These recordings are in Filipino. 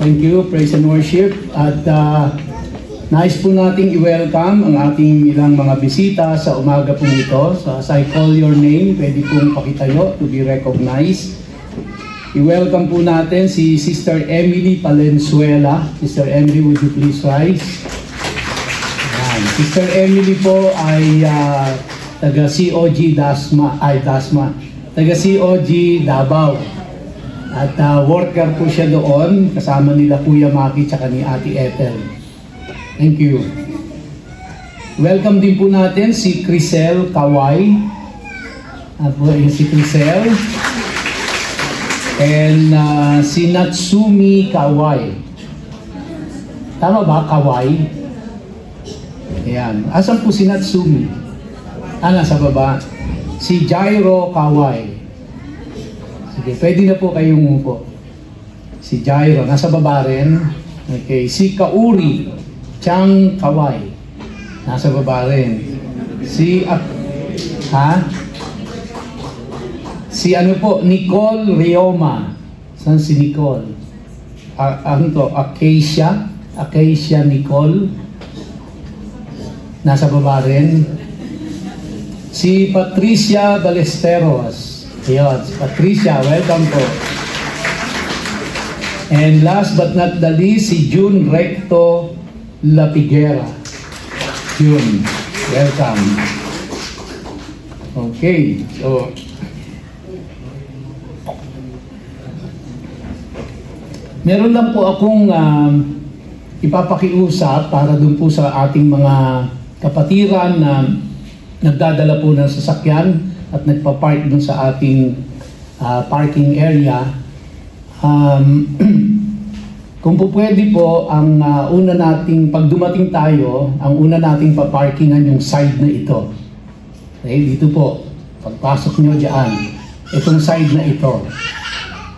Thank you, praise and worship. At nais po nating i-welcome ang ating ilang mga bisita sa umaga po ito. So as I call your name, pwede pong pakitayo to be recognized. I-welcome po natin si Sister Emily Palenzuela. Sister Emily, would you please rise? Ayan. Sister Emily po ay taga COG Dasma, taga COG Davao. At worker po siya doon, kasama nila Kuya Maki tsaka ni Ate Ethel. Thank you. Welcome din po natin si Crisel Kawai. At po si Crisel. And si Natsumi Kawai. Tama ba, Kawai? Ayan. Asan po si Natsumi? Nasa baba. Si Jairo Kawai. Sige, pwede na po kayong umupo. Si Jairo, nasa baba rin. Okay. Si Kauri Chang Kawai, nasa baba rin. Si ano po, Nicole Rioma. Saan si Nicole? Ano to? Acacia Nicole. Nasa baba rin. Si Patricia Balesteros. Ayun, si Patricia, welcome po. And last but not the least, si June Recto Lapiguera. June, welcome. Okay, so meron lang po akong ipapakiusap para dun po sa ating mga kapatiran na nagdadala po ng sasakyan at nagpa-park dun sa ating parking area. Kung po pwede po, ang una nating, pag dumating tayo, ang una nating paparkingan yung side na ito. Okay, dito po, pagpasok nyo dyan, itong side na ito.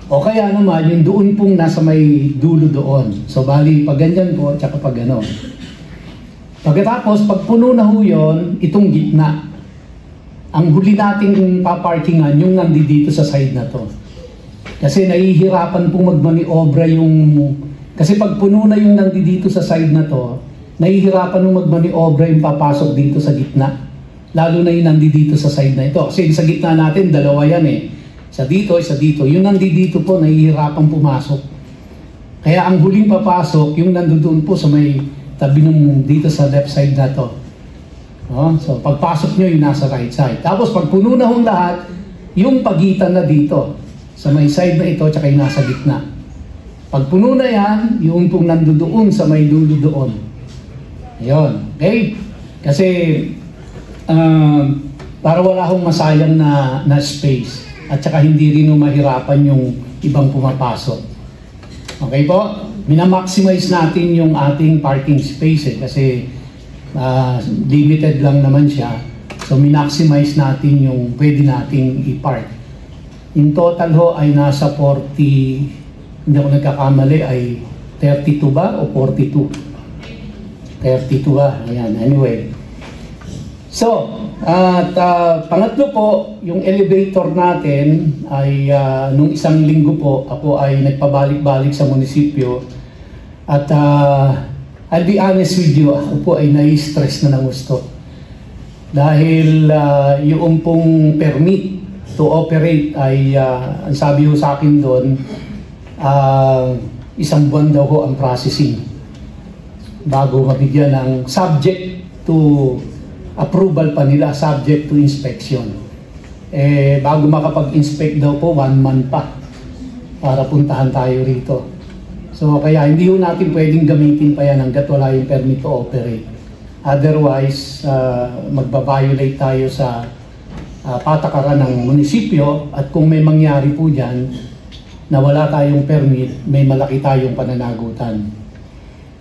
O kaya naman, yung doon pong nasa may dulo doon. So bali, pag ganyan po, tsaka pag gano'n. Pagkatapos, pag puno na ho yun, itong gitna. Ang huli nating paparkingan, yung nandito sa side na to. Kasi nahihirapan pong magmaniobra yung... Kasi pag puno na yung nandito sa side na to, nahihirapan nung magmaniobra yung papasok dito sa gitna. Lalo na yung nandito sa side na ito. Kasi sa gitna natin, dalawa yan eh. Isa dito, isa dito. Yung nandito po, nahihirapan pumasok. Kaya ang huling papasok, yung nandoon po sa may tabi nung dito sa left side na to. So pagpasok nyo, yung nasa right side. Tapos pag puno na hong lahat, yung pagitan na dito. Sa may side na ito, tsaka yung nasa gitna. Pag puno na yan, yung pong nandoon sa may dulo doon. Ayun. Okay? Kasi, para wala akong masayang na space. At saka hindi rin mahirapan yung ibang pumapasok. Okay po? Minamaximize natin yung ating parking space kasi limited lang naman siya. So, minaximize natin yung pwede nating i-park. In total ho ay nasa 40, hindi ako nagkakamali, ay 32 ba o 42? 32 ba? Ayan, anyway. So, at pangatlo po, yung elevator natin ay nung isang linggo po, ako ay nagpabalik-balik sa munisipyo. At I'll be honest with you, ako po ay nai-stress na ng gusto. Dahil yung pong permit to operate ay, ang sabi ho sa akin doon, isang buwan daw ho ang processing bago mabigyan ng subject to approval pa nila, subject to inspection. Bago makapag-inspect daw po, 1 month pa para puntahan tayo rito. So kaya hindi ho natin pwedeng gamitin pa yan hanggat wala yung permit to operate. Otherwise, magbabiolate tayo sa patakaran ng munisipyo at kung may mangyari po dyan na wala tayong permit, may malaki tayong pananagutan.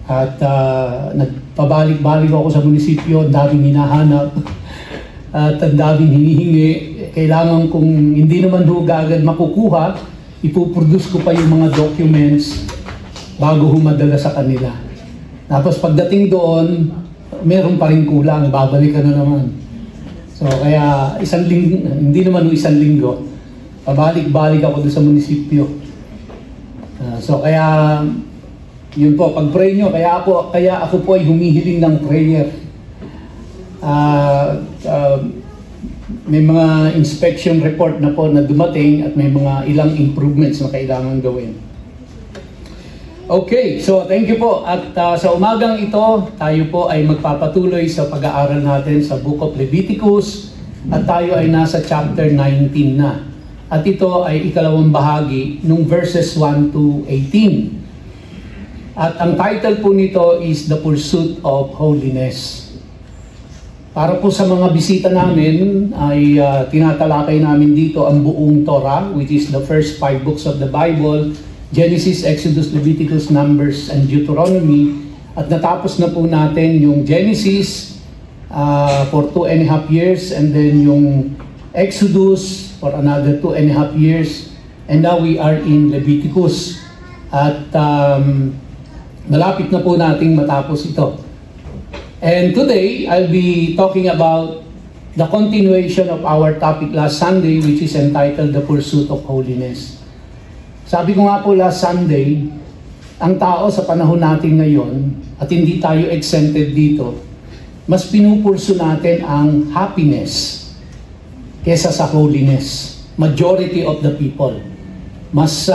At nagpabalik-balik ako sa munisipyo, daming hinahanap at daming hinihingi. Kailangan kung hindi naman agad makukuha, ipuproduce ko pa yung mga documents bago humadala sa kanila. Tapos pagdating doon, meron pa rin kulang, babalik ka na naman. So kaya isang linggo, hindi naman isang linggo, pabalik-balik ako doon sa munisipyo. So kaya Yun po, pag-pray nyo, kaya ako po ay humihiling ng prayer. May mga inspection report na po na dumating at may mga ilang improvements na kailangan gawin. Okay, so thank you po. At sa umagang ito, tayo po ay magpapatuloy sa pag-aaral natin sa Book of Leviticus at tayo ay nasa chapter 19 na. At ito ay ikalawang bahagi nung verses 1 to 18. At ang title po nito is The Pursuit of Holiness. Para po sa mga bisita namin ay tinatalakay namin dito ang buong Torah, which is the first 5 books of the Bible, Genesis, Exodus, Leviticus, Numbers, and Deuteronomy. At natapos na po natin yung Genesis for 2.5 years, and then yung Exodus for another 2.5 years, and now we are in Leviticus. At malapit na po nating matapos ito. And today, I'll be talking about the continuation of our topic last Sunday, which is entitled The Pursuit of Holiness. Sabi ko nga po last Sunday, ang tao sa panahon natin ngayon, at hindi tayo exempted dito, mas pinupurso natin ang happiness kesa sa holiness. Majority of the people. Mas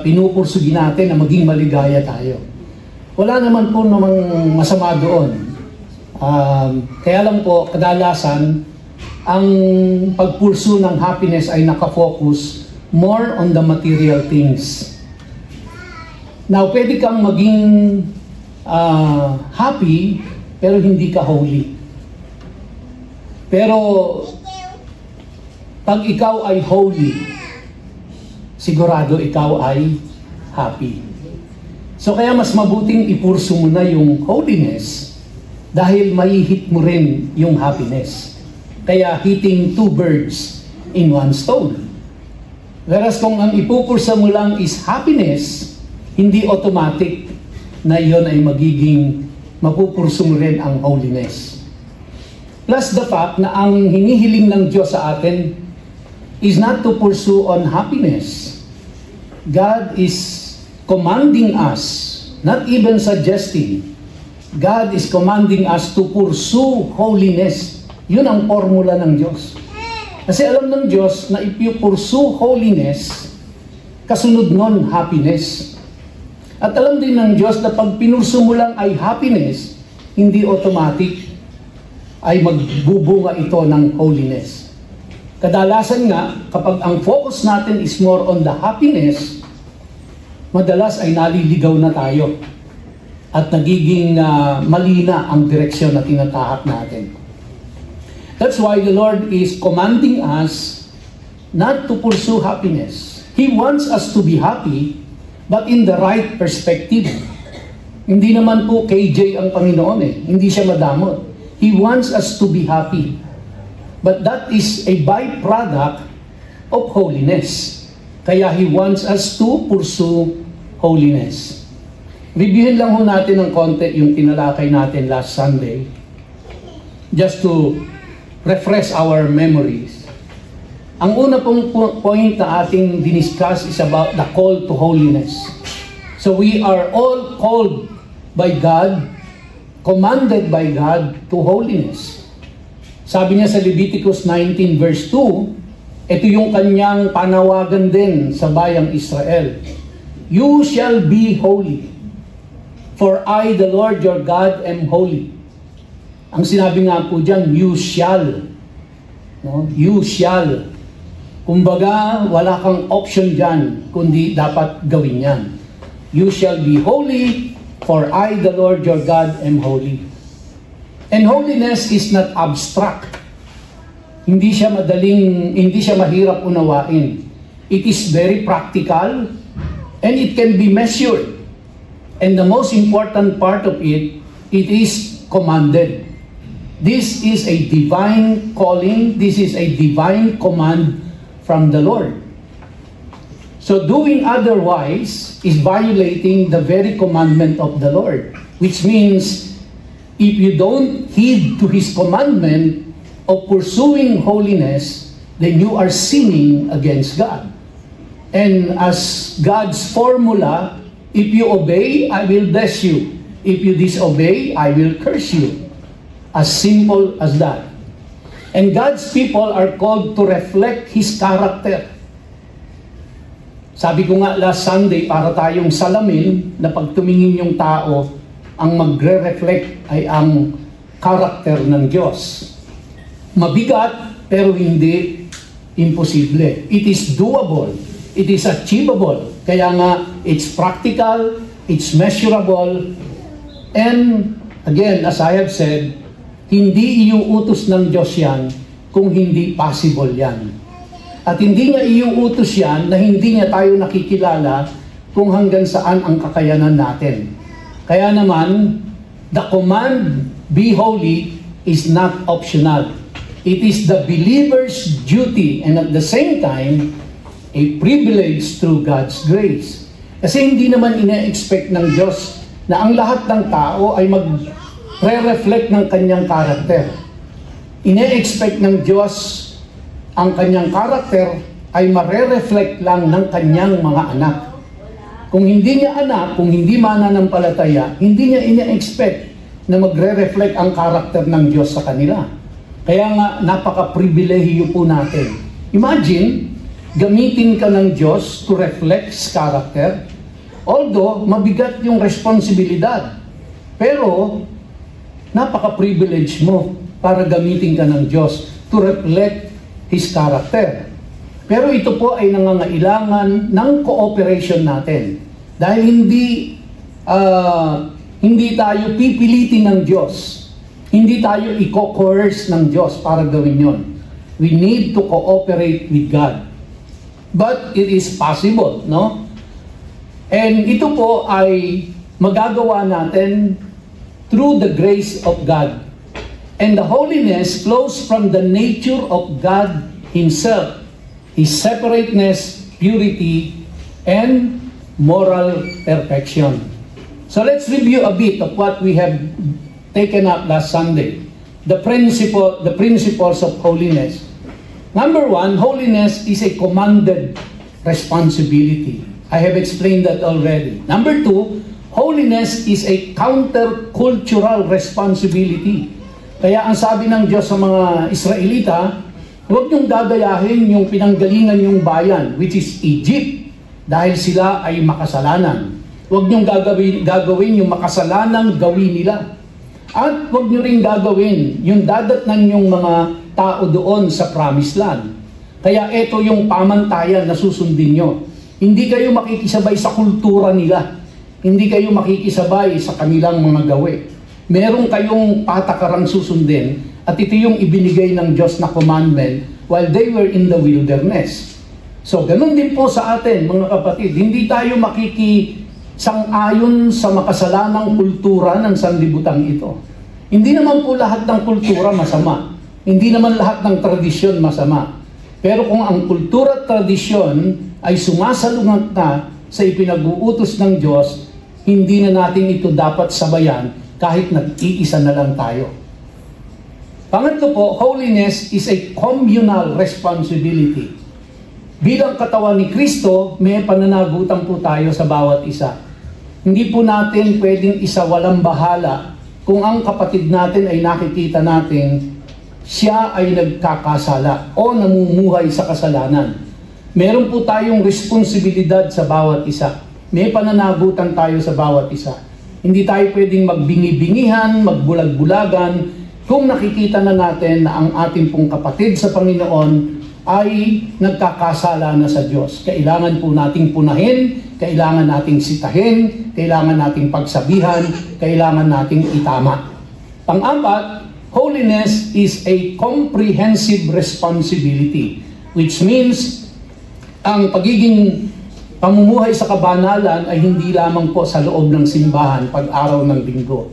pinupursugin natin na maging maligaya tayo. Wala naman po namang masama doon. Kaya lang po, kadalasan, ang pagpursu ng happiness ay nakafocus more on the material things. Now, pwede kang maging happy, pero hindi ka holy. Pero, pag ikaw ay holy, sigurado ikaw ay happy. So, kaya mas mabuting ipursu mo na yung holiness dahil mai-hit mo rin yung happiness. Kaya hitting 2 birds in 1 stone. Whereas kung ang ipupursa mo lang is happiness, hindi automatic na yon ay magiging mapupurso mo rin ang holiness. Plus the fact na ang hinihiling ng Diyos sa atin is not to pursue on happiness. God is commanding us, not even suggesting. God is commanding us to pursue holiness. Yun ang formula ng Diyos. Kasi alam ng Diyos na if you pursue holiness, kasunod nun happiness. At alam din ng Diyos na pag pinursu mo lang ay happiness, hindi automatic ay magbubunga ito ng holiness. Kadalasan nga, kapag ang focus natin is more on the happiness, madalas ay naliligaw na tayo at nagiging mali na ang direksyon na tinatahak natin. That's why the Lord is commanding us not to pursue happiness. He wants us to be happy, but in the right perspective. Hindi naman po KJ ang Panginoon eh. Hindi siya madamot. He wants us to be happy. But that is a byproduct of holiness. Kaya He wants us to pursue holiness. Reviewin lang ho natin ng konti yung tinalakay natin last Sunday. Just to refresh our memories. Ang una pong point na ating diniscuss is about the call to holiness. So we are all called by God, commanded by God to holiness. Sabi niya sa Leviticus 19 verse 2, ito yung kanyang panawagan din sa bayang Israel. You shall be holy, for I, the Lord your God, am holy. Ang sinabi nga po dyan, you shall. No? You shall. Kumbaga, wala kang option dyan, kundi dapat gawin yan. You shall be holy, for I, the Lord your God, am holy. And holiness is not abstract. Hindi siya mahirap unawain. It is very practical, and it can be measured. And the most important part of it, it is commanded. This is a divine calling. This is a divine command from the Lord. So doing otherwise is violating the very commandment of the Lord. Which means, if you don't heed to His commandment of pursuing holiness, then you are sinning against God. And as God's formula, If you obey, I will bless you. If you disobey, I will curse you. As simple as that. And God's people are called to reflect His character. Sabi ko nga last Sunday, para tayong salamin na pag tumingin yung tao, ang magre-reflect ay ang character ng Diyos. Mabigat, pero hindi imposible. It is doable. It is achievable. Kaya nga, it's practical, it's measurable, and again, as I have said, hindi iuutos ng Diyos yan kung hindi possible yan. At hindi niya iuutos yan na hindi niya tayo nakikilala kung hanggang saan ang kakayanan natin. Kaya naman, the command, be holy, is not optional. It is the believer's duty and at the same time, a privilege through God's grace. Kasi hindi naman ina-expect ng Diyos na ang lahat ng tao ay mag-re-reflect ng kanyang karakter. Ina-expect ng Diyos ang kanyang karakter ay mare-reflect lang ng kanyang mga anak. Kung hindi niya anak, kung hindi mananampalataya, hindi niya ina-expect na magre-reflect ang karakter ng Diyos sa kanila. Kaya nga, napaka-pribilehiyo po natin. Imagine, gamitin ka ng Diyos to reflect His character. Although, mabigat yung responsibilidad. Pero, napaka-privilege mo para gamitin ka ng Diyos to reflect His character. Pero ito po ay nangangailangan ng cooperation natin. Dahil hindi tayo pipilitin ng Diyos. Hindi tayo i-coerce ng Diyos para gawin yon. We need to cooperate with God. But it is possible, no? And ito po ay magagawa natin through the grace of God. And the holiness flows from the nature of God Himself, His separateness, purity, and moral perfection. So let's review a bit of what we have taken up last Sunday. The principles of holiness. Number one, holiness is a commanded responsibility. I have explained that already. Number two, holiness is a counter-cultural responsibility. Kaya ang sabi ng Diyos sa mga Israelita, huwag niyong gagayahin yung pinanggalingan yung bayan, which is Egypt, dahil sila ay makasalanan. Huwag niyong gagawin yung makasalanang gawin nila. At huwag niyo rin gagawin yung dadatnan yung mga tao doon sa Promised Land. Kaya ito yung pamantayan na susundin nyo. Hindi kayo makikisabay sa kultura nila. Hindi kayo makikisabay sa kanilang mga gawi. Meron kayong patakarang susundin at ito yung ibinigay ng Diyos na commandment while they were in the wilderness. So, ganun din po sa atin, mga kapatid. Hindi tayo makikisang-ayon sa makasalanang kultura ng sanlibutan ito. Hindi naman po lahat ng kultura masama. Hindi naman lahat ng tradisyon masama. Pero kung ang kultura at tradisyon ay sumasalungat na sa ipinag-uutos ng Diyos, hindi na natin ito dapat sabayan kahit nag-iisa na lang tayo. Pangatlo po, holiness is a communal responsibility. Bilang katawan ni Kristo, may pananagutan po tayo sa bawat isa. Hindi po natin pwedeng isa walang bahala kung ang kapatid natin ay nakikita natin siya ay nagkakasala o namumuhay sa kasalanan. Meron po tayong responsibilidad sa bawat isa. May pananagutan tayo sa bawat isa. Hindi tayo pwedeng magbingi-bingihan, magbulag-bulagan kung nakikita na natin na ang ating pong kapatid sa Panginoon ay nagkakasala na sa Diyos. Kailangan po nating punahin, kailangan nating sitahin, kailangan nating pagsabihan, kailangan nating itama. Pang-apat, holiness is a comprehensive responsibility, which means ang pagiging pamumuhay sa kabanalan ay hindi lamang po sa loob ng simbahan pag-araw ng linggo.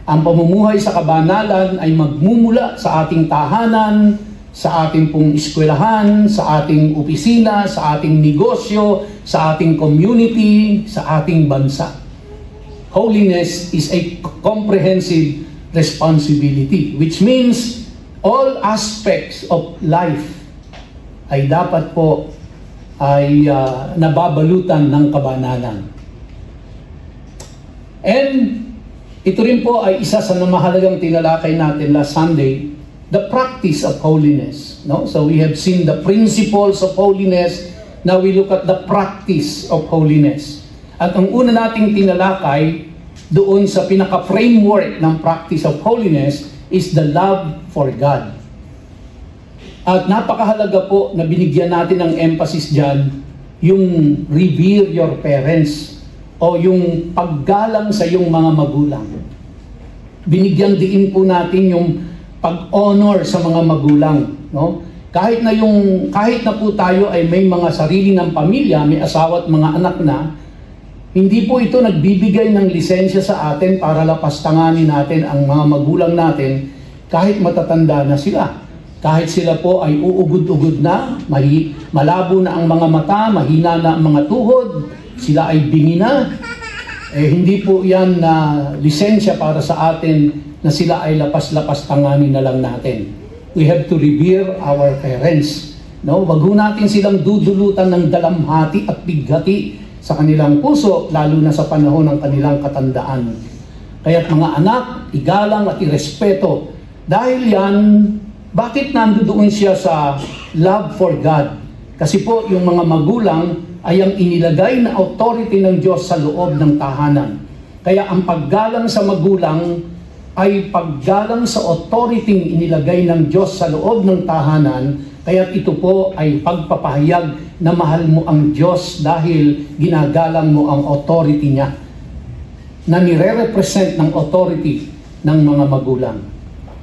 Ang pamumuhay sa kabanalan ay magmumula sa ating tahanan, sa ating pong eskwelahan, sa ating opisina, sa ating negosyo, sa ating community, sa ating bansa. Holiness is a comprehensive responsibility, which means all aspects of life ay dapat po ay nababalutan ng kabanalan. And ito rin po ay isa sa mahalagang tinalakay natin last Sunday, the practice of holiness. No? So we have seen the principles of holiness. Now we look at the practice of holiness. At ang una nating tinalakay doon sa pinaka-framework ng practice of holiness is the love for God. At napakahalaga po na binigyan natin ng emphasis dyan, yung revere your parents o yung paggalang sa iyong mga magulang. Binigyan din po natin yung pag-honor sa mga magulang, no? Kahit na po tayo ay may mga sarili ng pamilya, may asawa at mga anak na, hindi po ito nagbibigay ng lisensya sa atin para lapastanganin natin ang mga magulang natin kahit matatanda na sila. Kahit sila po ay uugod-ugod na, malabo na ang mga mata, mahina na ang mga tuhod, sila ay bingi na, hindi po yan na lisensya para sa atin na sila ay lapas-lapas tanganin na lang natin. We have to revere our parents. No? Wag ho natin silang dudulutan ng dalamhati at bighati sa kanilang puso, lalo na sa panahon ng kanilang katandaan. Kaya't mga anak, igalang at irespeto. Dahil yan, bakit nandoon siya sa love for God? Kasi po yung mga magulang ay ang inilagay na authority ng Diyos sa loob ng tahanan. Kaya ang paggalang sa magulang ay paggalang sa authority inilagay ng Diyos sa loob ng tahanan. Kaya ito po ay pagpapahayag na mahal mo ang Diyos dahil ginagalang mo ang authority niya na nire-represent ng authority ng mga magulang.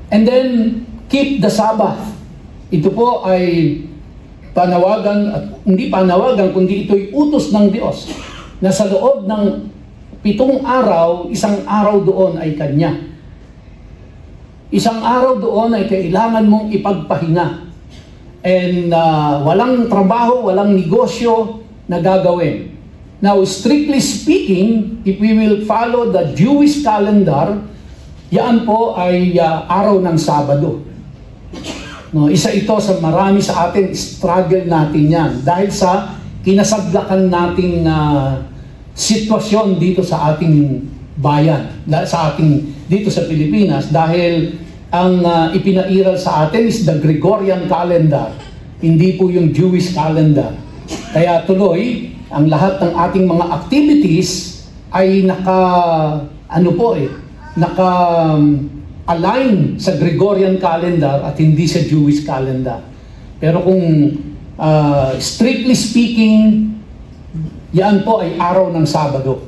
And then, keep the Sabbath. Ito po ay panawagan, at hindi panawagan, kundi ito'y utos ng Diyos na sa loob ng 7 araw, isang araw doon ay Kanya. Isang araw doon ay kailangan mong ipagpahinga. And walang trabaho, walang negosyo na gagawin. Now, strictly speaking, if we will follow the Jewish calendar, yan po ay araw ng Sabado. No, isa ito sa marami sa atin, struggle natin yan. Dahil sa kinasaglakan nating sitwasyon dito sa ating bayan, dito sa Pilipinas, dahil ang ipinairal sa atin is the Gregorian calendar, hindi po yung Jewish calendar. Kaya tuloy, ang lahat ng ating mga activities ay naka-align sa Gregorian calendar at hindi sa Jewish calendar. Pero kung strictly speaking, yan po ay araw ng Sabado.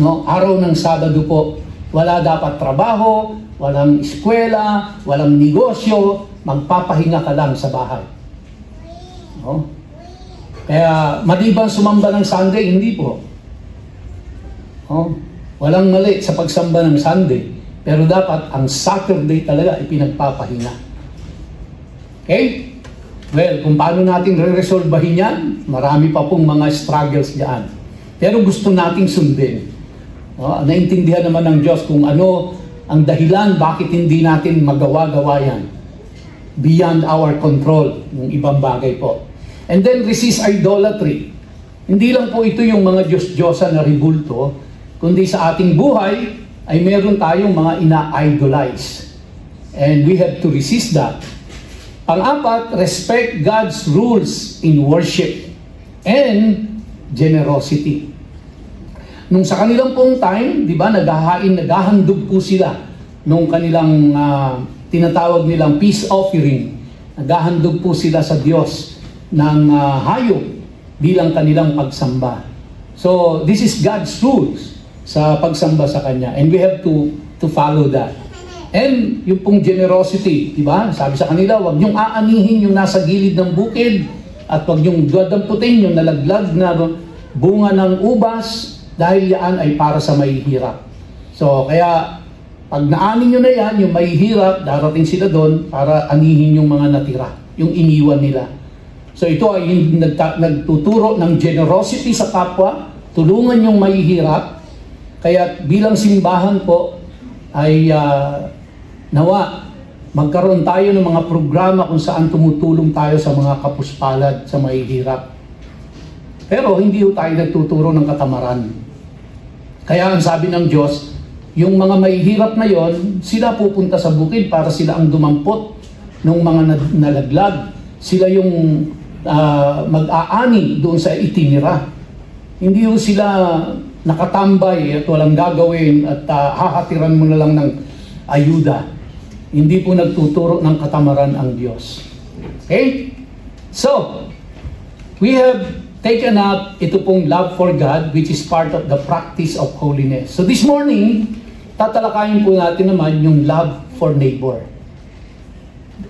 No? Araw ng Sabado po, wala dapat trabaho, walang eskwela, walang negosyo, magpapahinga ka lang sa bahay. No? Kaya maliban sumamba ng Sunday, hindi po. No? Walang mali sa pagsamba ng Sunday, pero dapat ang Saturday talaga ipinagpapahinga. Okay? Well, kung paano natin re-resolbahin yan, marami pa pong mga struggles diyan. Pero gusto nating sundin. Naintindihan naman ng Diyos kung ano ang dahilan bakit hindi natin magawa-gawa yan. Beyond our control, yung ibang bagay po. And then resist idolatry. Hindi lang po ito yung mga Diyos-Diyosa na ribulto, kundi sa ating buhay ay meron tayong mga ina-idolize. And we have to resist that. Pang-apat, respect God's rules in worship and generosity. Nung sa kanilang pong time, di ba, naghahandog po sila nung kanilang tinatawag nilang peace offering. Naghahandog po sila sa Diyos ng hayop bilang kanilang pagsamba. So, this is God's rules sa pagsamba sa Kanya. And we have to follow that. And yung pong generosity, di ba? Sabi sa kanila, huwag niyong aanihin yung nasa gilid ng bukid at huwag niyong dadamputin yung nalaglag na bunga ng ubas dahil yan ay para sa mahihirap. So, kaya pag naanin nyo na yan, yung mahihirap, darating sila doon para anihin yung mga natira, yung iniwan nila. So, ito ay nagtuturo ng generosity sa kapwa, tulungan yung mahihirap. Kaya bilang simbahan po ay nawa magkaroon tayo ng mga programa kung saan tumutulong tayo sa mga kapuspalad, sa mahihirap. Pero hindi tayo nagtuturo ng katamaran. Kaya ang sabi ng Diyos, yung mga mahihirap na yon, sila pupunta sa bukid para sila ang dumampot ng mga nalaglag. Sila yung mag-aani doon sa itinira. Hindi yung sila nakatambay at walang gagawin at hahatiran mo na lang ng ayuda. Hindi po nagtuturo ng katamaran ang Diyos. Okay? So, we have taken up ito pong love for God, which is part of the practice of holiness. So this morning, tatalakayin po natin naman yung love for neighbor.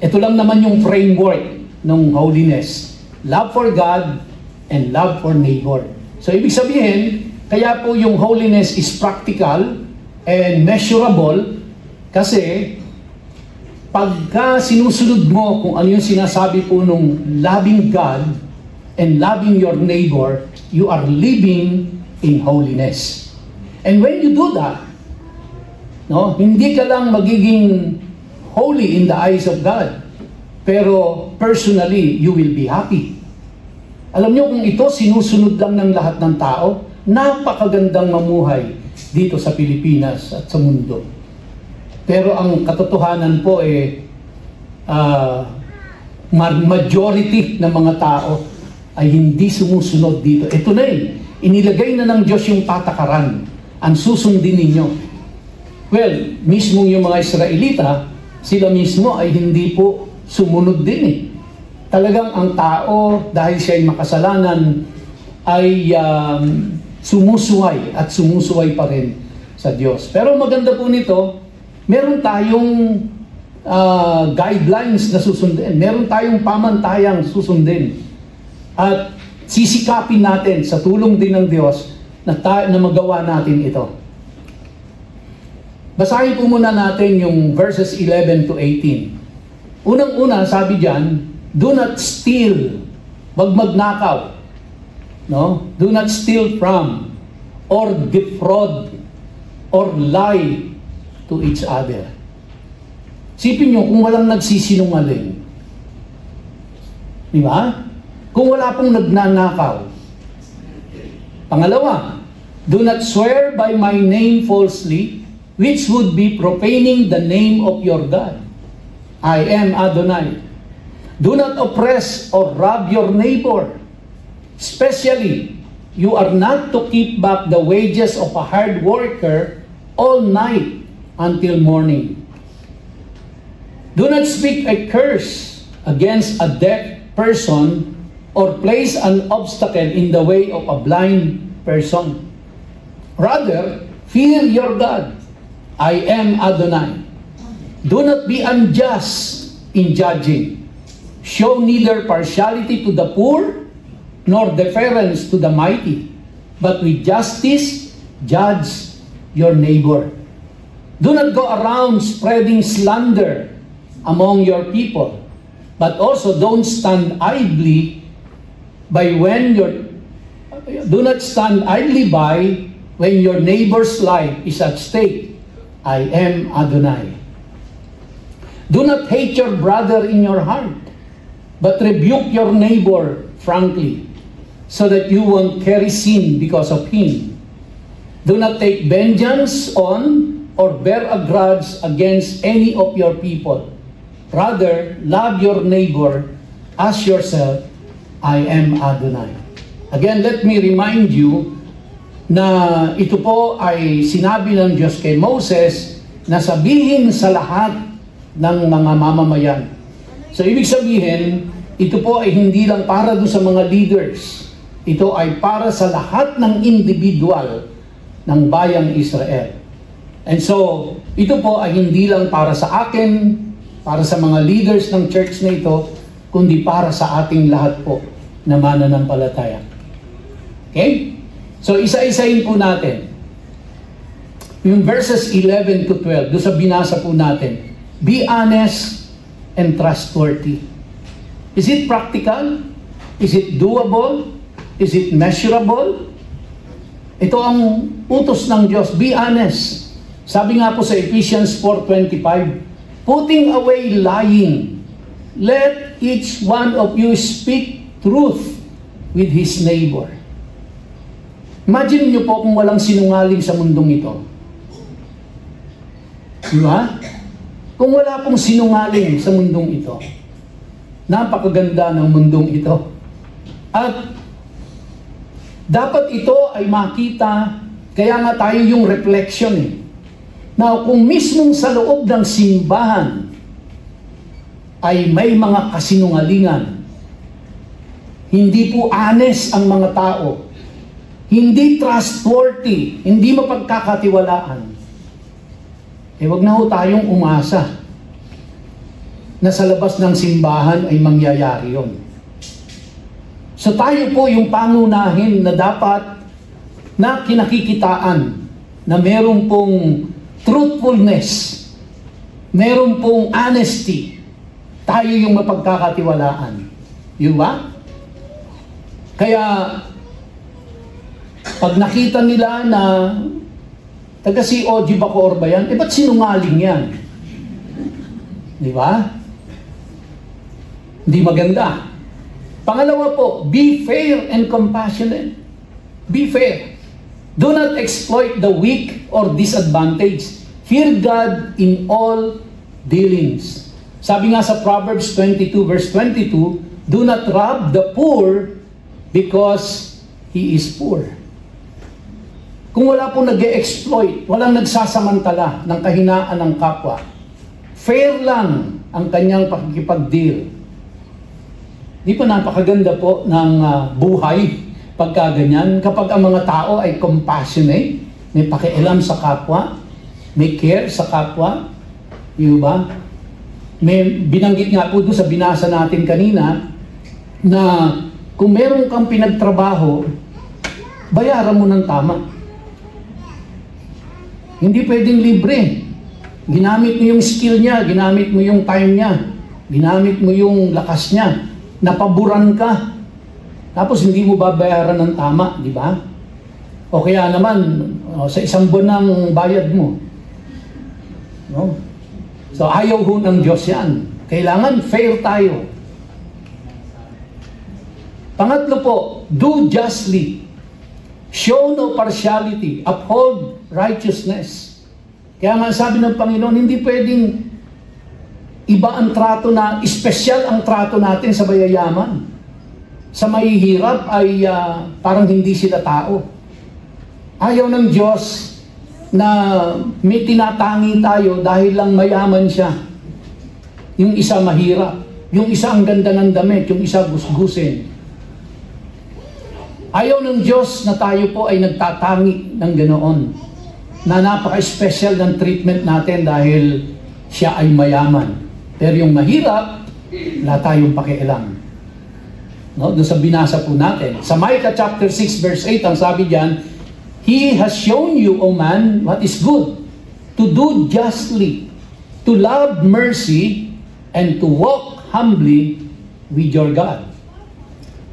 Ito lang naman yung framework ng holiness. Love for God and love for neighbor. So ibig sabihin, kaya po yung holiness is practical and measurable kasi pagka sinusunod mo kung ano yung sinasabi po nung loving God and loving your neighbor, you are living in holiness. And when you do that, no, hindi ka lang magiging holy in the eyes of God, pero personally, you will be happy. Alam nyo, kung ito sinusunod lang ng lahat ng tao, napakagandang mamuhay dito sa Pilipinas at sa mundo. Pero ang katotohanan po majority ng mga tao ay hindi sumusunod dito. Ito na inilagay na ng Diyos yung patakaran. Ang susundin ninyo. Well, mismo yung mga Israelita, sila mismo ay hindi po sumunod din Talagang ang tao, dahil siya ay makasalanan, ay sumusuway at sumusuway pa rin sa Diyos. Pero maganda po nito, meron tayong guidelines na susundin. Meron tayong pamantayang susundin. At sisikapin natin sa tulong din ng Diyos na magawa natin ito. Basahin po muna natin yung verses 11 to 18. Unang-una, sabi diyan, do not steal. Wag magnakaw. No? Do not steal from or defraud or lie to each other. Sipin nyo, kung walang nagsisinungaling, di ba? Kung wala pong nagnanakaw. Pangalawa, do not swear by my name falsely, which would be profaning the name of your God. I am Adonai. Do not oppress or rob your neighbor. Especially, you are not to keep back the wages of a hard worker all night until morning. Do not speak a curse against a deaf person or place an obstacle in the way of a blind person. Rather, fear your God. I am Adonai. Do not be unjust in judging. Show neither partiality to the poor nor deference to the mighty, but with justice judge your neighbor. Do not go around spreading slander among your people, but also don't stand idly by do not stand idly by when your neighbor's life is at stake. I am Adonai. Do not hate your brother in your heart, but rebuke your neighbor frankly, so that you won't carry sin because of him. Do not take vengeance on or bear a grudge against any of your people. Rather, love your neighbor as yourself. I am Adonai. Again, let me remind you na ito po ay sinabi ng Diyos kay Moses na sabihin sa lahat ng mga mamamayan. So, ibig sabihin, ito po ay hindi lang para doon sa mga leaders. Ito ay para sa lahat ng individual ng bayang Israel. And so, ito po ay hindi lang para sa akin, para sa mga leaders ng church na ito, kundi para sa ating lahat po na mananampalataya. Okay? So, isa-isahin po natin. Yung verses 11 to 12, doon sa binasa po natin. Be honest and trustworthy. Is it practical? Is it doable? Is it measurable? Ito ang utos ng Diyos. Be honest. Sabi nga po sa Ephesians 4:25, putting away lying, let each one of you speak truth with his neighbor. Imagine niyo po kung walang sinungaling sa mundong ito. Di ba? Kung wala pong sinungaling sa mundong ito, napakaganda ng mundong ito. At dapat ito ay makita, kaya nga tayo yung reflection eh. Now, kung mismong sa loob ng simbahan ay may mga kasinungalingan, hindi po honest ang mga tao, hindi trustworthy, hindi mapagkakatiwalaan, eh wag na ho tayong umasa na sa labas ng simbahan ay mangyayari yun. So tayo po yung pangunahin na dapat na kinakikitaan na meron pong truthfulness, meron pong honesty, tayo yung mapagkakatiwalaan. Yun ba? Kaya pag nakita nila na taga si O.G. Bacoor ba yan? Eh, ba't sinungaling yan? Di ba? Hindi maganda. Pangalawa po, be fair and compassionate. Be fair. Do not exploit the weak or disadvantaged. Fear God in all dealings. Sabi nga sa Proverbs 22 verse 22, do not rob the poor because he is poor. Kung wala pong nag-e-exploit, walang nagsasamantala ng kahinaan ng kapwa, fair lang ang kanyang pakikipag-deal. Di pa napakaganda po ng buhay pagka ganyan, kapag ang mga tao ay compassionate, may pakialam sa kapwa, may care sa kapwa, di ba? May binanggit nga po doon sa binasa natin kanina, na kung meron kang pinagtrabaho, bayaran mo ng tama. Hindi pwedeng libre. Ginamit mo yung skill niya, ginamit mo yung time niya, ginamit mo yung lakas niya, napaboran ka, tapos hindi mo babayaran ng tama, di ba? O kaya naman, sa isang buwan ng bayad mo. No? So ayaw ho ng Diyos yan. Kailangan fair tayo. Pangatlo po, do justly. Show no partiality. Uphold righteousness. Kaya nga sabi ng Panginoon, hindi pwedeng iba ang trato na, espesyal ang trato natin sa mayayaman. Sa mahihirap ay parang hindi sila tao. Ayaw ng Diyos na may tinatangi tayo dahil lang mayaman siya. Yung isa mahirap. Yung isa ang ganda ng damit. Yung isa gusgusin. Ayaw ng Diyos na tayo po ay nagtatangi ng ganoon. Na napaka-special ng treatment natin dahil siya ay mayaman. Pero yung mahirap, wala tayong pakialam. No? Doon sa binasa po natin. Sa Micah chapter 6 verse 8, ang sabi diyan, He has shown you, O man, what is good, to do justly, to love mercy, and to walk humbly with your God.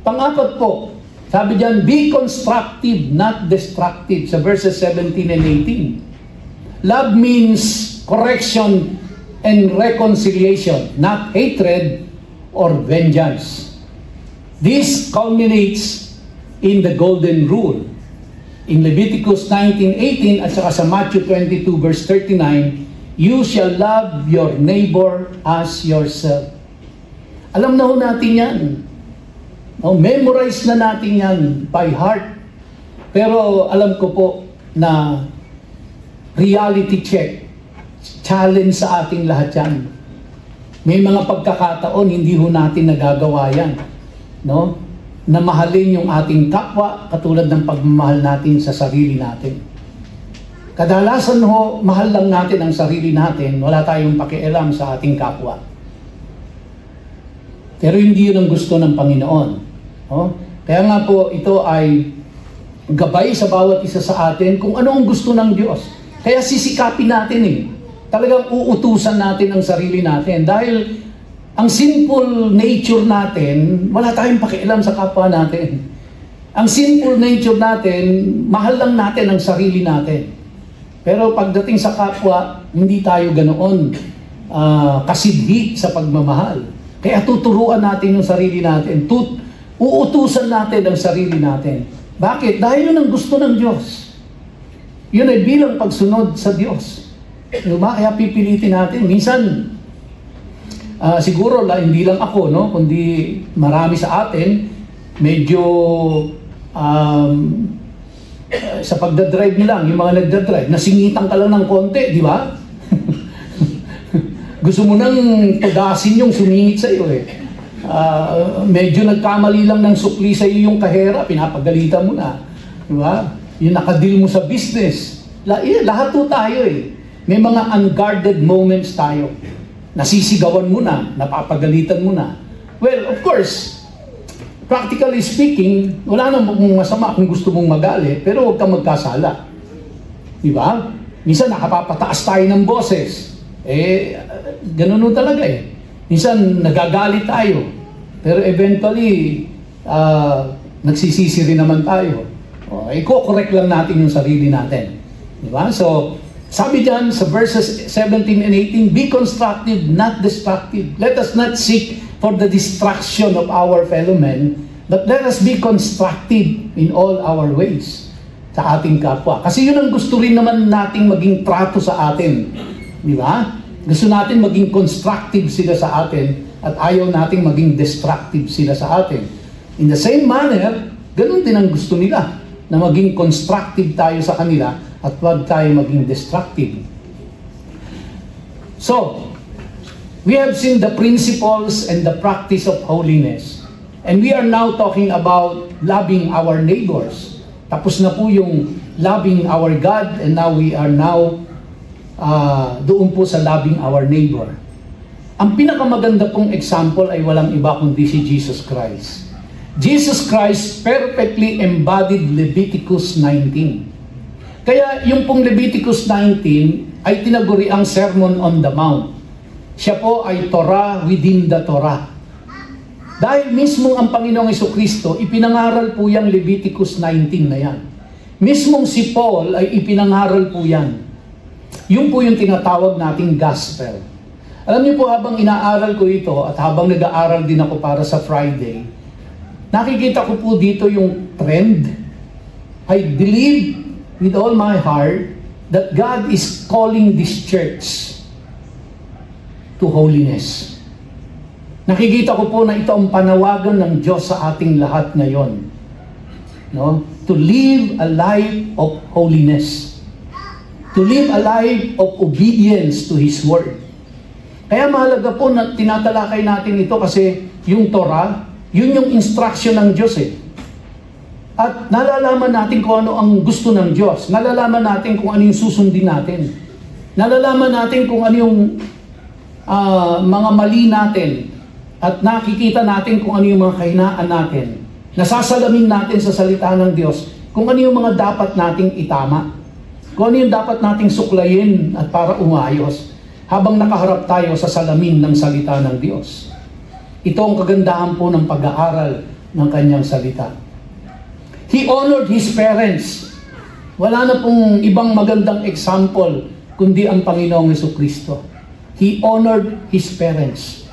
Pang-apat po, sabi diyan, be constructive, not destructive, sa verses 17 and 18. Love means correction and reconciliation, not hatred or vengeance. This culminates in the golden rule. In Leviticus 19:18 at saka sa Matthew 22 verse 39, you shall love your neighbor as yourself. Alam na ho natin yan. No, memorize na natin yan by heart. Pero alam ko po na reality check, challenge sa ating lahat yan. May mga pagkakataon hindi ho natin nagagawa yan. No? Na mahalin yung ating kapwa katulad ng pagmamahal natin sa sarili natin. Kadalasan ho, mahal lang natin ang sarili natin, wala tayong pakialam sa ating kapwa. Pero hindi yun ang gusto ng Panginoon. No? Kaya nga po, ito ay gabay sa bawat isa sa atin kung ano ang gusto ng Diyos. Kaya sisikapin natin eh. Talagang uutusan natin ang sarili natin. Dahil ang sinful nature natin, wala tayong pakialam sa kapwa natin. Ang sinful nature natin, mahal lang natin ang sarili natin. Pero pagdating sa kapwa, hindi tayo ganoon kasidhi sa pagmamahal. Kaya tuturuan natin yung sarili natin. Uutusan natin ang sarili natin. Bakit? Dahil yun ang gusto ng Diyos. Yun ay bilang pagsunod sa Diyos. Diba? Kaya pipilitin natin. Minsan, siguro hindi lang ako, no? Kundi marami sa atin, medyo sa pagdadrive lang, yung mga nagdadrive, nasingitan ka lang ng konti, di ba? Gusto mo nang pagasin yung sumingit sa iyo eh. Medyo nagkamali lang ng sukli sa iyo yung kahera, pinapagalitan mo na. Di ba? Yung nakadil mo sa business. Lahat po tayo eh. May mga unguarded moments tayo. Nasisigawan mo na, napapagalitan mo na. Well, of course, practically speaking, wala namang masama kung gusto mong magalit, pero huwag kang magkasala. Di ba? Minsan nakapapataas tayo ng boses. Ganun talaga eh. Minsan nagagalit tayo, pero eventually, nagsisisi rin naman tayo. Iko-correct lang natin yung sarili natin. Di ba? So, sabi dyan sa verses 17 and 18, be constructive, not destructive. Let us not seek for the destruction of our fellow men, but let us be constructive in all our ways sa ating kapwa. Kasi yun ang gusto rin naman nating maging trato sa atin. Di ba? Gusto natin maging constructive sila sa atin at ayaw nating maging destructive sila sa atin. In the same manner, ganun din ang gusto nila, na maging constructive tayo sa kanila at huwag tayo maging destructive. So, we have seen the principles and the practice of holiness. And we are now talking about loving our neighbors. Tapos na po yung loving our God, and now we are doon po sa loving our neighbor. Ang pinakamaganda pong example ay walang iba kundi si Jesus Christ. Jesus Christ perfectly embodied Leviticus 19. Kaya yung pong Leviticus 19 ay tinaguri ang Sermon on the Mount. Siya po ay Torah within the Torah. Dahil mismo ang Panginoong Jesucristo, ipinangaral po yung Leviticus 19 na yan. Mismong si Paul ay ipinangaral po yan. Yun po yung tinatawag nating gospel. Alam niyo po, habang inaaral ko ito at habang nag-aaral din ako para sa Friday, nakikita ko po dito yung trend. I believe with all my heart that God is calling this church to holiness. Nakikita ko po na ito ang panawagan ng Diyos sa ating lahat ngayon. No? To live a life of holiness. To live a life of obedience to His Word. Kaya mahalaga po na tinatalakay natin ito kasi yung Torah, yun yung instruction ng Diyos eh. At nalalaman natin kung ano ang gusto ng Diyos. Nalalaman natin kung ano yung susundin natin. Nalalaman natin kung ano yung mga mali natin. At nakikita natin kung ano yung mga kahinaan natin. Nasasalamin natin sa salita ng Diyos kung ano yung mga dapat nating itama. Kung ano yung dapat nating suklayin at para umayos habang nakaharap tayo sa salamin ng salita ng Diyos. Ito ang kagandahan po ng pag-aaral ng kanyang salita. He honored his parents. Wala na pong ibang magandang example kundi ang Panginoong Jesucristo. He honored his parents.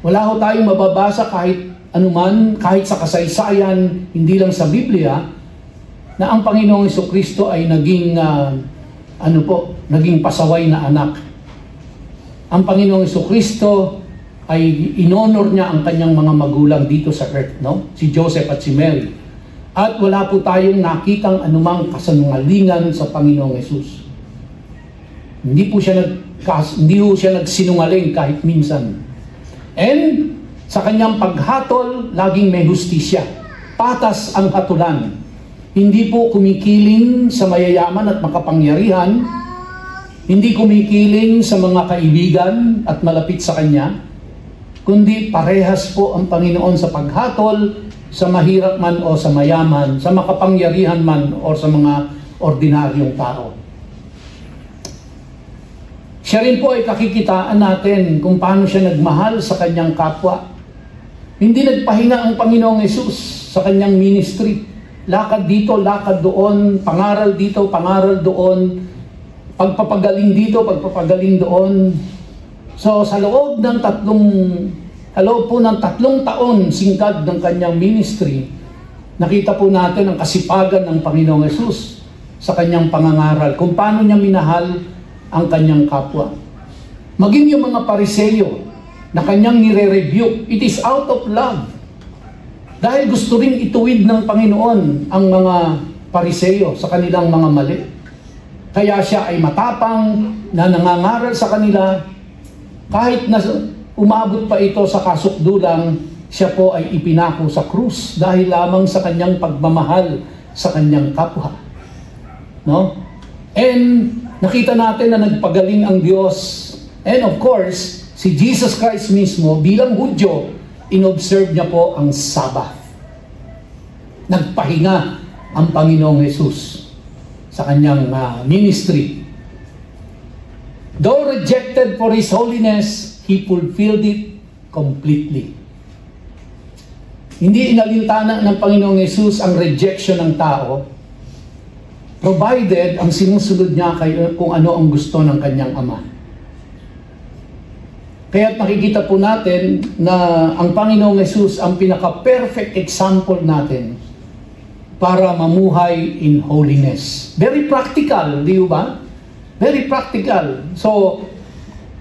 Wala ho tayong mababasa kahit anuman, kahit sa kasaysayan, hindi lang sa Biblia, na ang Panginoong Jesucristo ay naging naging pasaway na anak. Ang Panginoong Jesucristo ay inonor niya ang kanyang mga magulang dito sa earth, no? Si Joseph at si Mary. At wala po tayong nakitang anumang kasinungalingan sa Panginoong Hesus. Hindi po siya nagsinungaling kahit minsan. And sa kanyang paghatol, laging may hustisya. Patas ang hatulan. Hindi po kumikiling sa mayayaman at makapangyarihan. Hindi kumikiling sa mga kaibigan at malapit sa kanya. Kundi parehas po ang Panginoon sa paghatol, sa mahirap man o sa mayaman, sa makapangyarihan man o sa mga ordinaryong tao. Siya rin po ay kakikitaan natin kung paano siya nagmahal sa kanyang kapwa. Hindi nagpahinga ang Panginoong Hesus sa kanyang ministry. Lakad dito, lakad doon, pangaral dito, pangaral doon, pagpapagaling dito, pagpapagaling doon. So sa loob ng 3 taon singkad ng kanyang ministry, Nakita po natin ang kasipagan ng Panginoong Hesus sa kanyang pangangaral, kung paano niya minahal ang kanyang kapwa. Maging yung mga Pariseyo na kanyang nire-rebuke, it is out of love. Dahil gusto ring ituwid ng Panginoon ang mga Pariseyo sa kanilang mga mali. Kaya siya ay matapang na nangangaral sa kanila, kahit na umabot pa ito sa kasukdulang, siya po ay ipinako sa krus dahil lamang sa kanyang pagmamahal sa kanyang kapwa. No? And nakita natin na nagpagaling ang Diyos. And of course, si Jesus Christ mismo bilang Hudyo, inobserve niya po ang Sabbath. Nagpahinga ang Panginoong Hesus sa kanyang ministry. Though rejected for His holiness, He fulfilled it completely. Hindi inalintana ng Panginoong Hesus ang rejection ng tao, provided ang sinusunod niya kung ano ang gusto ng kanyang Ama. Kaya makikita po natin na ang Panginoong Hesus ang pinaka-perfect example natin para mamuhay in holiness. Very practical, di ba? Very practical. So,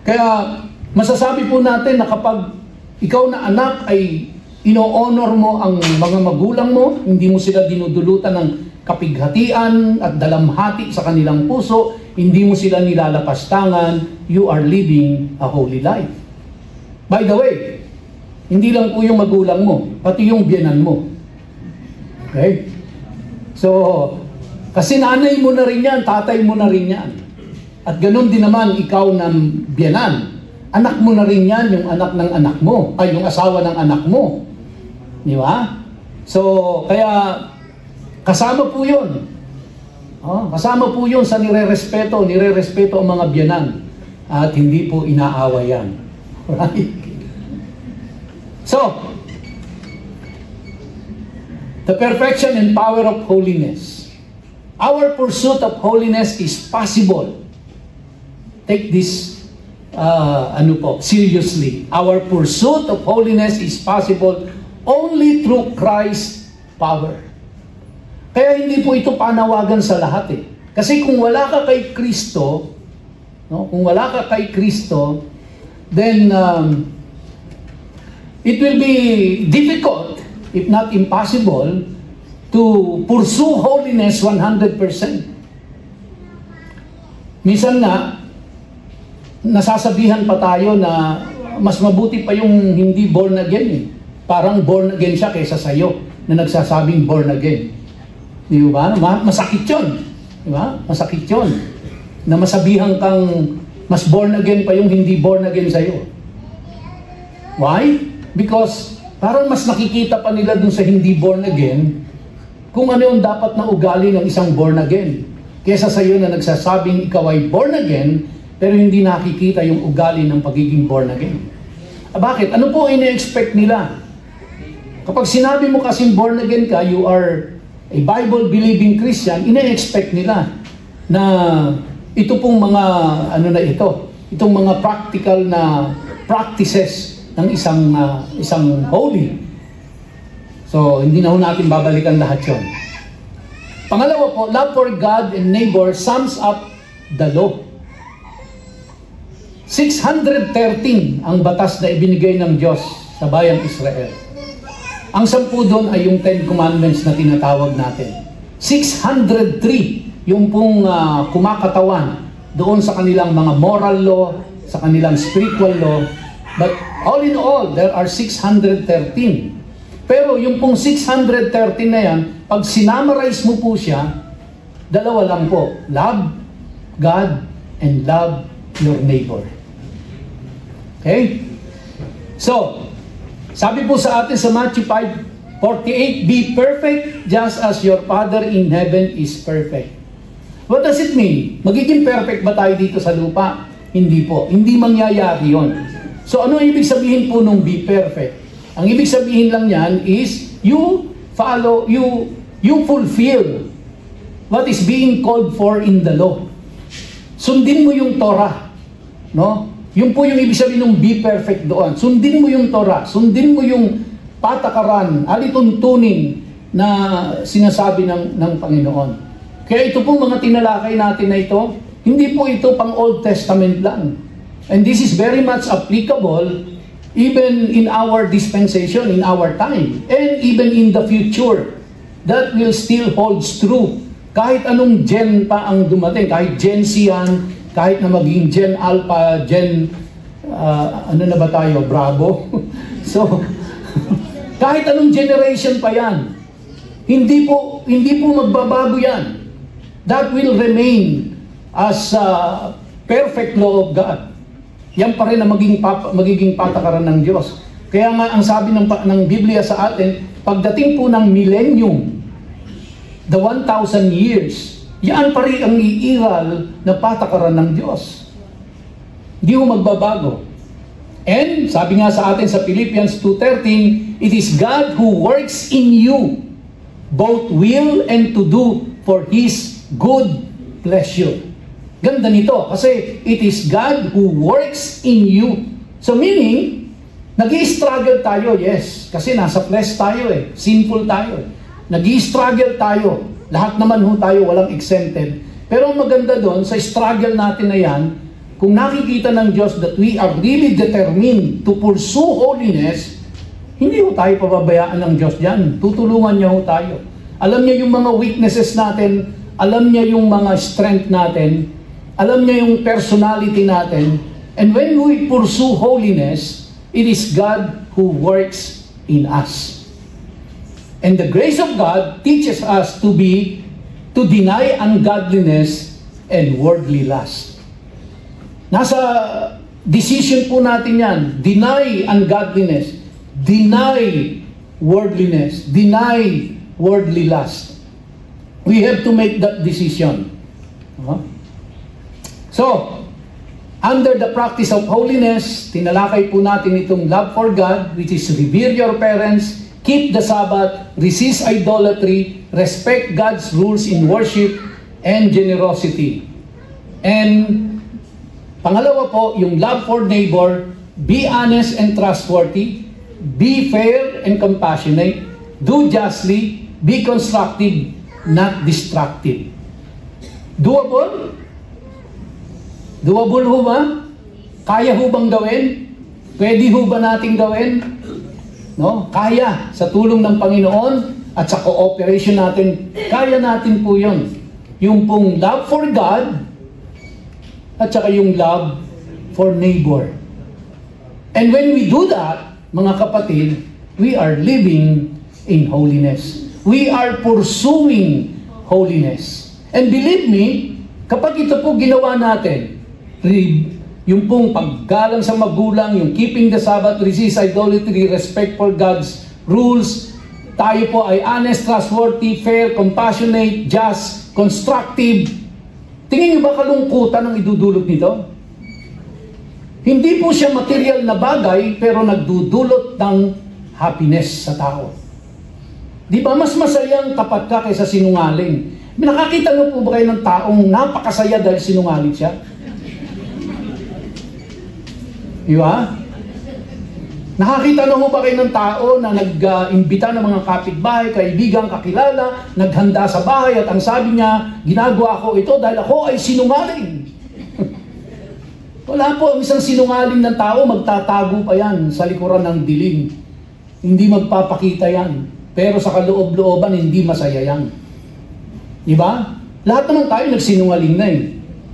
kaya masasabi po natin na kapag ikaw na anak ay ino-honor mo ang mga magulang mo, hindi mo sila dinudulutan ng kapighatian at dalamhati sa kanilang puso, hindi mo sila nilalapastangan, you are living a holy life. By the way, hindi lang po yung magulang mo, pati yung biyenan mo. Okay? So, kasi nanay mo na rin yan, tatay mo na rin yan. At ganun din naman ikaw ng biyenan. Anak mo na rin yan, yung anak ng anak mo, ay yung asawa ng anak mo. Di ba? So, kaya kasama po yun. Kasama po yun sa nire-respeto ang mga biyenan. At hindi po inaawa yan. Right? So, the perfection and power of holiness. Our pursuit of holiness is possible. Take this seriously. Our pursuit of holiness is possible only through Christ's power. Kaya hindi po ito panawagan sa lahat eh. Kasi kung wala ka kay Kristo, no? Kung wala ka kay Kristo, then it will be difficult, if not impossible, to pursue holiness 100%. Minsan nga, nasasabihan pa tayo na mas mabuti pa yung hindi born again eh. Parang born again siya kaysa sa'yo na nagsasabing born again. Di ba? Masakit yun. Di ba? Masakit yun. Na masabihan kang mas born again pa yung hindi born again sa'yo. Why? Because parang mas nakikita pa nila dun sa hindi born again kung ano yung dapat na ugali ng isang born again. Kesa sa'yo na nagsasabing ikaw ay born again pero hindi nakikita yung ugali ng pagiging born again. Bakit? Ano po ine-expect nila? Kapag sinabi mo kasing born again ka, you are a Bible-believing Christian, ine-expect nila na ito pong mga, itong mga practical na practices ng isang holy. So, hindi na ho natin babalikan lahat yun. Pangalawa po, love for God and neighbor sums up the law. 613 ang batas na ibinigay ng Diyos sa bayang Israel. Ang 10 doon ay yung 10 Commandments na tinatawag natin. 603 yung pong kumakatawan doon sa kanilang mga moral law, sa kanilang spiritual law. But all in all, there are 613. Pero yung pong 613 na yan, pag sinamarize mo po siya, dalawa lang po. Love God and love your neighbor. Okay? So, sabi po sa atin sa Matthew 5:48, be perfect just as your Father in heaven is perfect. What does it mean? Magiging perfect ba tayo dito sa lupa? Hindi po. Hindi mangyayari yon. So ano ibig sabihin po nung be perfect? Ang ibig sabihin lang yan is you follow, you fulfill what is being called for in the law. Sundin mo yung Torah. No? Yun po yung ibig sabihin ng be perfect doon. Sundin mo yung Torah. Sundin mo yung patakaran, alituntunin na sinasabi ng Panginoon. Kaya ito po mga tinalakay natin na ito, hindi po ito pang Old Testament lang. And this is very much applicable even in our dispensation, in our time, and even in the future. That will still holds true. Kahit anong gen pa ang dumating, kahit Gen Z yan, kahit na maging Gen Alpha, Gen, ano na ba tayo, Bravo? So, kahit anong generation pa yan, hindi po magbabago yan. That will remain as perfect law of God. Yan pa rin ang magiging patakaran ng Diyos. Kaya nga ang sabi ng Biblia sa atin, pagdating po ng millennium, the 1,000 years, yan pa rin ang iiral na patakaran ng Diyos. Hindi mo magbabago. And sabi nga sa atin sa Philippians 2:13, it is God who works in you, both will and to do for His good pleasure. Ganda nito, kasi it is God who works in you. So meaning, nag-i-struggle tayo, yes, kasi nasa flesh tayo sinful tayo. Nag-i-struggle tayo, lahat naman tayo, walang exempted. Pero ang maganda doon, sa struggle natin na yan, kung nakikita ng Diyos that we are really determined to pursue holiness, hindi tayo pababayaan ng Diyos dyan. Tutulungan niya tayo. Alam niya yung mga weaknesses natin, alam niya yung mga strength natin, alam niya yung personality natin, and when we pursue holiness, it is God who works in us. And the grace of God teaches us to deny ungodliness and worldly lust. Nasa decision po natin yan. Deny ungodliness. Deny worldliness. Deny worldly lust. We have to make that decision. So, under the practice of holiness, tinalakay po natin itong love for God, which is revere your parents, keep the Sabbath, resist idolatry, respect God's rules in worship, and generosity. And pangalawa po, yung love for neighbor, be honest and trustworthy, be fair and compassionate, do justly, be constructive, not destructive. Doable? Doable ho ba? Kaya ho bang gawin? Pwede ho ba nating gawin? No? Kaya. Sa tulong ng Panginoon at sa cooperation natin, kaya natin po yun. Yung pong love for God at saka yung love for neighbor. And when we do that, mga kapatid, we are living in holiness. We are pursuing holiness. And believe me, kapag ito po ginawa natin, yung pong paggalang sa magulang, yung keeping the Sabbath, resist idolatry, respect for God's rules, tayo po ay honest, trustworthy, fair, compassionate, just, constructive. Tingin niyo ba kalungkutan ang idudulot nito? Hindi po siya material na bagay, pero nagdudulot ng happiness sa tao. Di ba mas masayang tapat ka kaysa sinungaling? Nakakita niyo po ba kayo ng taong napakasaya dahil sinungaling siya? Di ba? Nakakita na ho ba kayo ng tao na nag-imbita ng mga kapitbahay, kaibigan, kakilala, naghanda sa bahay at ang sabi niya, ginagawa ko ito dahil ako ay sinungaling. Wala po, ang isang sinungaling ng tao, magtatago pa yan sa likuran ng dilim. Hindi magpapakita yan. Pero sa kaloob-looban, hindi masaya yan. Di ba? Lahat naman tayo nagsinungaling na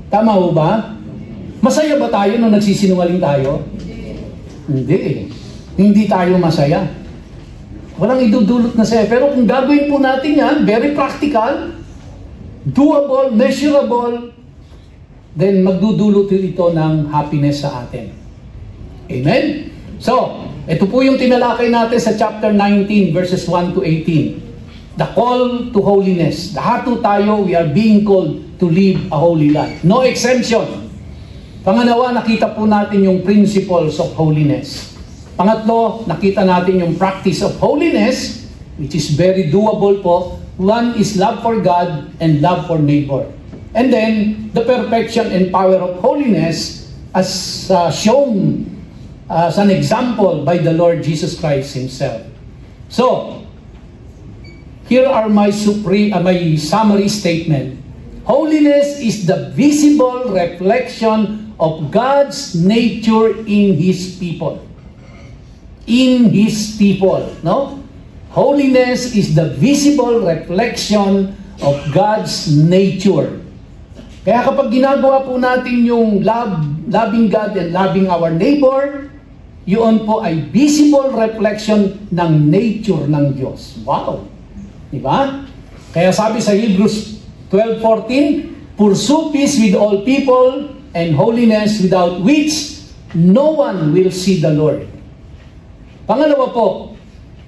Tama ho ba? Masaya ba tayo nung nagsisinungaling tayo? Hindi. Hindi tayo masaya. Walang idudulot na saya. Pero kung gagawin po natin yan, very practical, doable, measurable, then magdudulot ito ng happiness sa atin. Amen? So, ito po yung tinalakay natin sa chapter 19, verses 1 to 18. The call to holiness. Lahat po tayo, we are being called to live a holy life. No exemption. Pangalawa, nakita po natin yung principles of holiness. Pangatlo, nakita natin yung practice of holiness, which is very doable po. One is love for God and love for neighbor. And then, the perfection and power of holiness as shown as an example by the Lord Jesus Christ Himself. So, here are my summary statement. Holiness is the visible reflection of God's nature in His people. In His people, no? Holiness is the visible reflection of God's nature. Kaya kapag ginagawa po natin yung loving God and loving our neighbor, yun po ay visible reflection ng nature ng Diyos. Wow! Diba? Kaya sabi sa Hebrews 12:14, pursue peace with all people and holiness without which no one will see the Lord. Pangalawa po,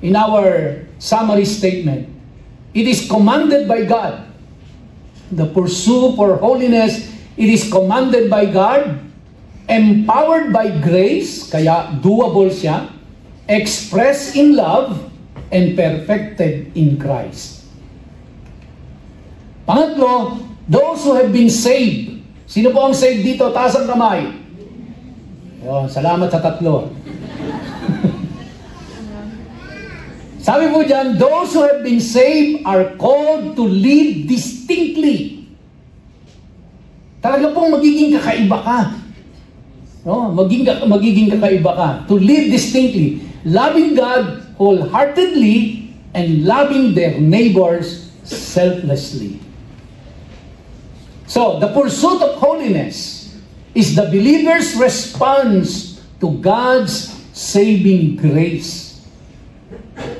in our summary statement, it is commanded by God. The pursuit for holiness, it is commanded by God, empowered by grace, kaya doable siya, expressed in love, and perfected in Christ. Pangatlo, those who have been saved. Sino po ang saved dito? Taas ang kamay. Ayun, salamat sa tatlo. Sabi po dyan, those who have been saved are called to live distinctly. Talaga pong magiging kakaiba ka. No? Magiging kakaiba ka. To live distinctly. Loving God wholeheartedly and loving their neighbors selflessly. So, the pursuit of holiness is the believer's response to God's saving grace.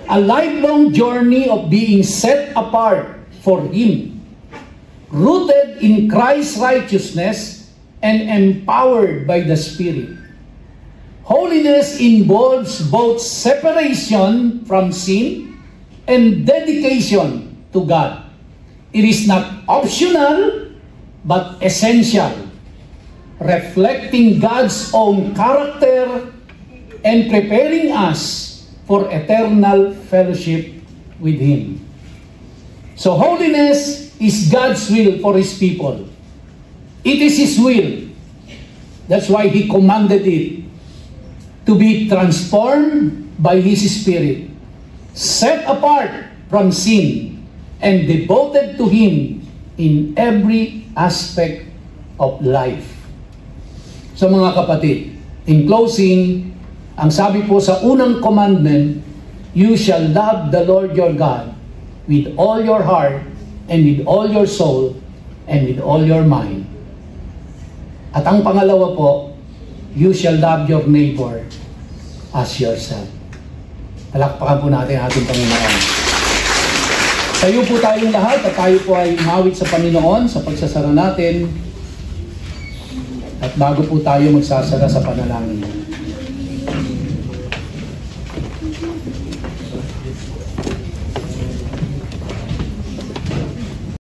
A lifelong journey of being set apart for Him, rooted in Christ's righteousness and empowered by the Spirit. Holiness involves both separation from sin and dedication to God. It is not optional, but essential, reflecting God's own character and preparing us for eternal fellowship with Him. So holiness is God's will for His people. It is His will. That's why He commanded it to be transformed by His Spirit, set apart from sin, and devoted to Him in every aspect of life. So mga kapatid, in closing, ang sabi po sa unang commandment, you shall love the Lord your God with all your heart and with all your soul and with all your mind. At ang pangalawa po, you shall love your neighbor as yourself. Palakpakan po natin ang ating Panginoon. Tayo po tayong lahat at tayo po ay mawit sa Panginoon sa pagsasara natin. At bago po tayo magsasara sa panalangin.